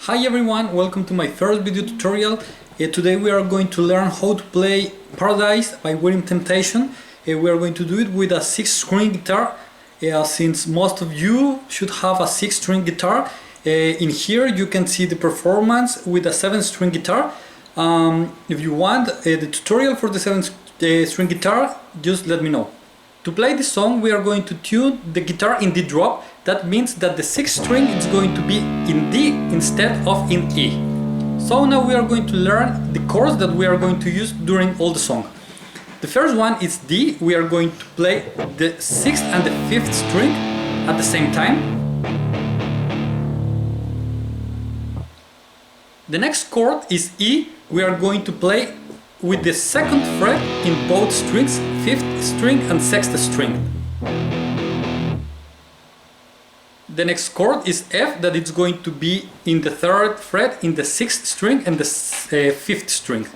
Hi everyone, welcome to my first video tutorial. Today we are going to learn how to play Paradise by Wedding Temptation. We are going to do it with a 6-string guitar, since most of you should have a 6-string guitar. In here you can see the performance with a 7-string guitar. If you want the tutorial for the 7-string guitar, just let me know. To play this song we are going to tune the guitar in D drop. That means that the 6th string is going to be in D instead of in E. So now we are going to learn the chords that we are going to use during all the song. The first one is D. We are going to play the 6th and the 5th string at the same time. The next chord is E. We are going to play with the 2nd fret in both strings, 5th string and 6th string. The next chord is F, that it's going to be in the 3rd fret in the 6th string and the 5th string.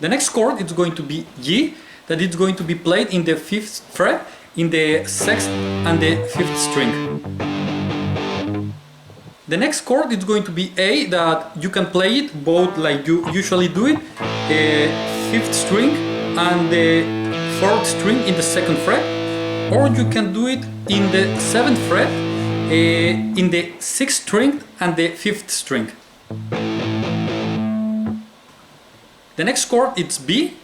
The next chord is going to be G, that it's going to be played in the 5th fret in the 6th and the 5th string. The next chord is going to be A, that you can play it both like you usually do it, 5th string and the 4th string in the 2nd fret, or you can do it in the 7th fret, in the 6th string and the 5th string. The next chord is B.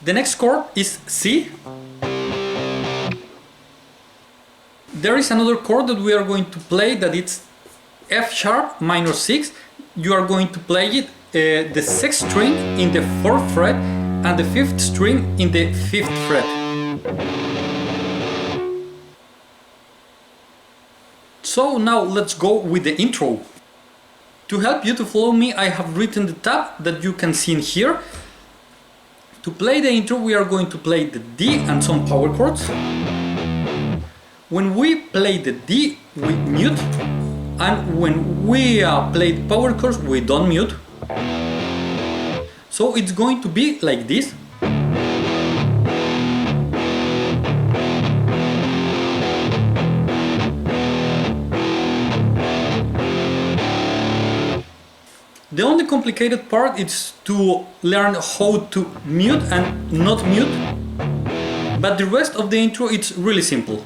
The next chord is C. There is another chord that we are going to play, that it's F sharp minor 6. You are going to play it the 6th string in the 4th fret and the 5th string in the 5th fret. So now let's go with the intro. To help you to follow me, I have written the tab that you can see in here. To play the intro we are going to play the D and some power chords. When we play the D we mute, and when we play the power chords we don't mute. So it's going to be like this. The only complicated part is to learn how to mute and not mute, but the rest of the intro it's really simple.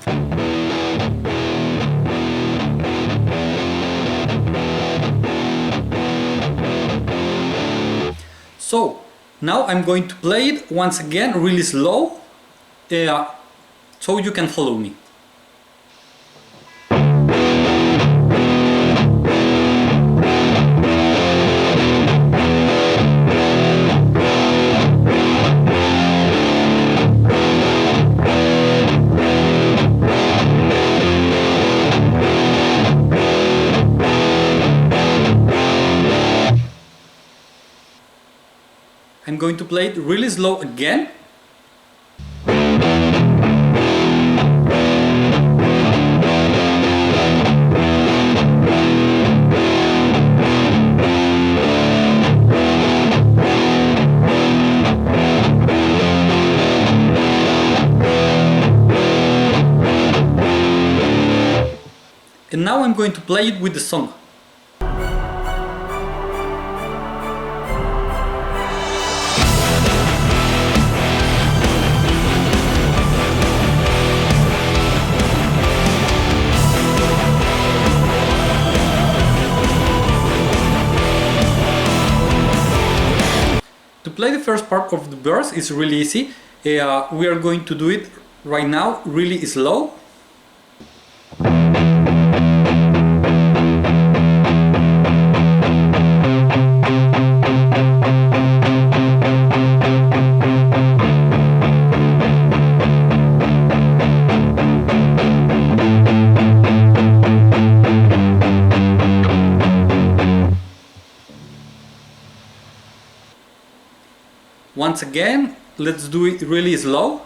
So now I'm going to play it once again really slow, so you can follow me. I'm going to play it really slow again. And now I'm going to play it with the song. To play the first part of the verse is really easy. We are going to do it right now really slow. Once again, let's do it really slow.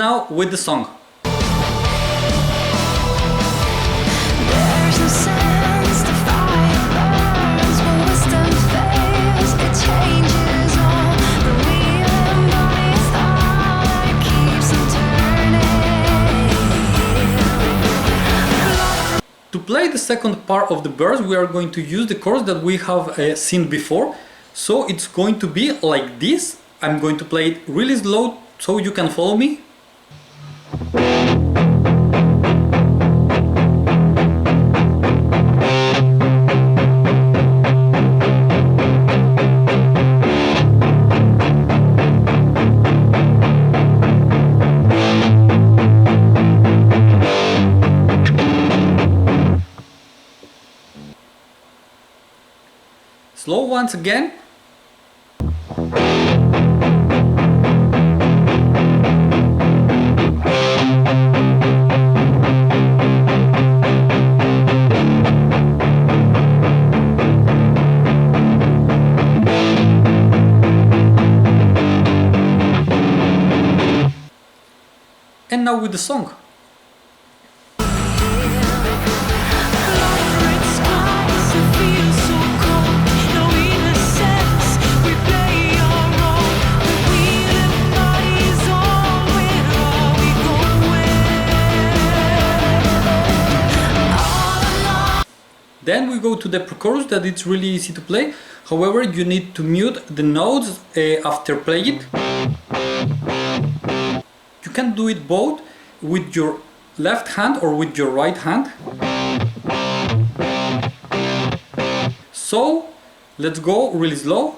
And now with the song. There's no sense to fight burns when wisdom fails. It changes all the wheel and money thought keeps on turning. To play the second part of the verse, we are going to use the chords that we have seen before. So it's going to be like this. I'm going to play it really slow so you can follow me. Slow once again. And now with the song. Then we go to the pre-chorus that it's really easy to play. However, you need to mute the notes after playing it. You can do it both with your left hand or with your right hand. So let's go really slow.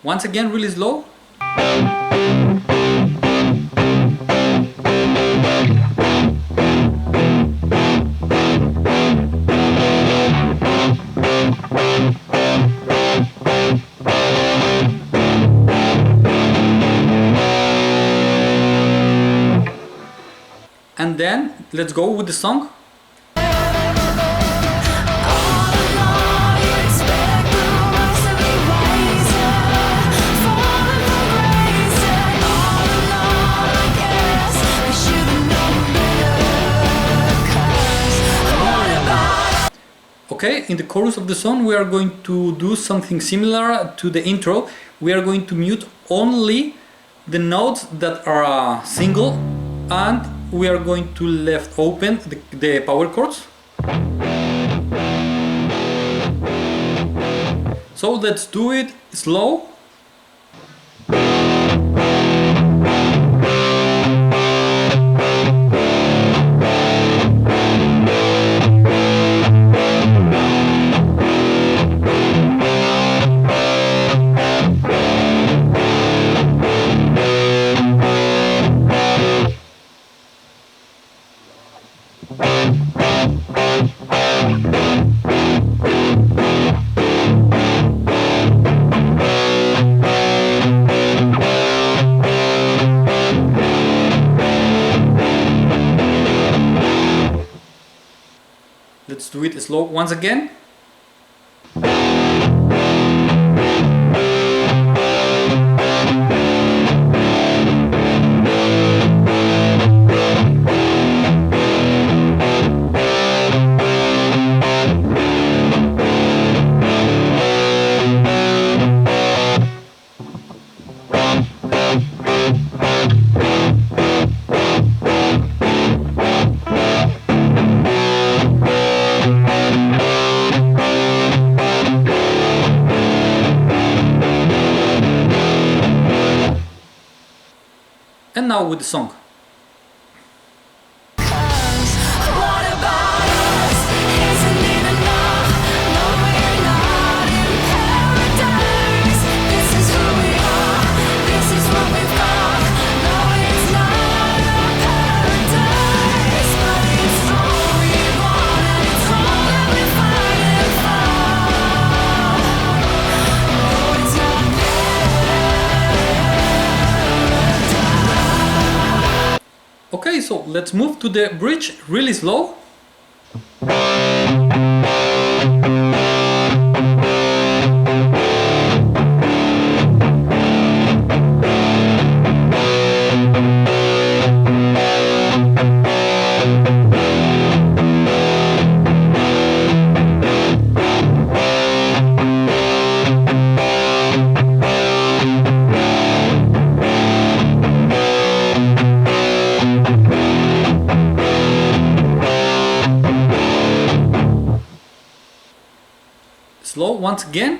Once again, really slow. And then let's go with the song. Okay, in the chorus of the song we are going to do something similar to the intro. We are going to mute only the notes that are single, and we are going to left open the power chords. So let's do it slow. Let's do it slow once again. And now with the song. let's move to the bridge really slow. Slow once again.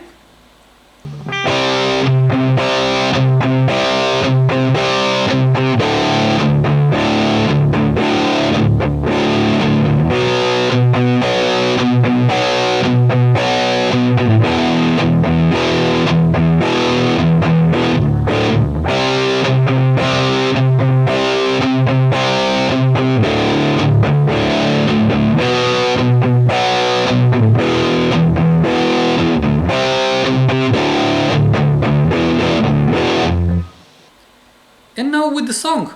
And now with the song.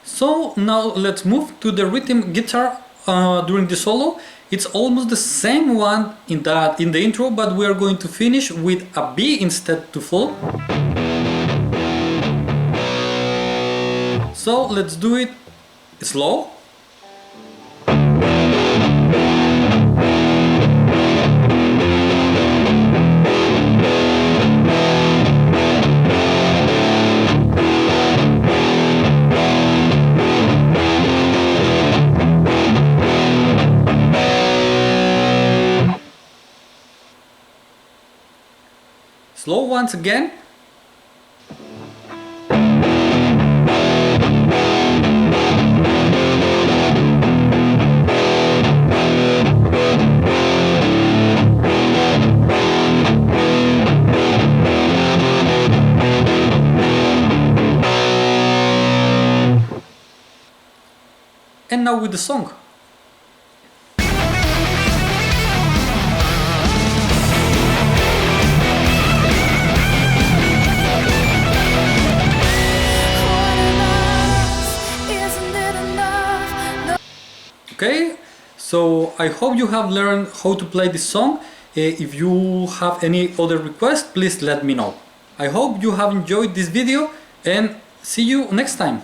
So now let's move to the rhythm guitar during the solo. It's almost the same one in the intro, but we are going to finish with a B instead to fall. So let's do it slow. Slow once again. And now with the song. Okay, so I hope you have learned how to play this song. If you have any other requests, please let me know. I hope you have enjoyed this video and see you next time.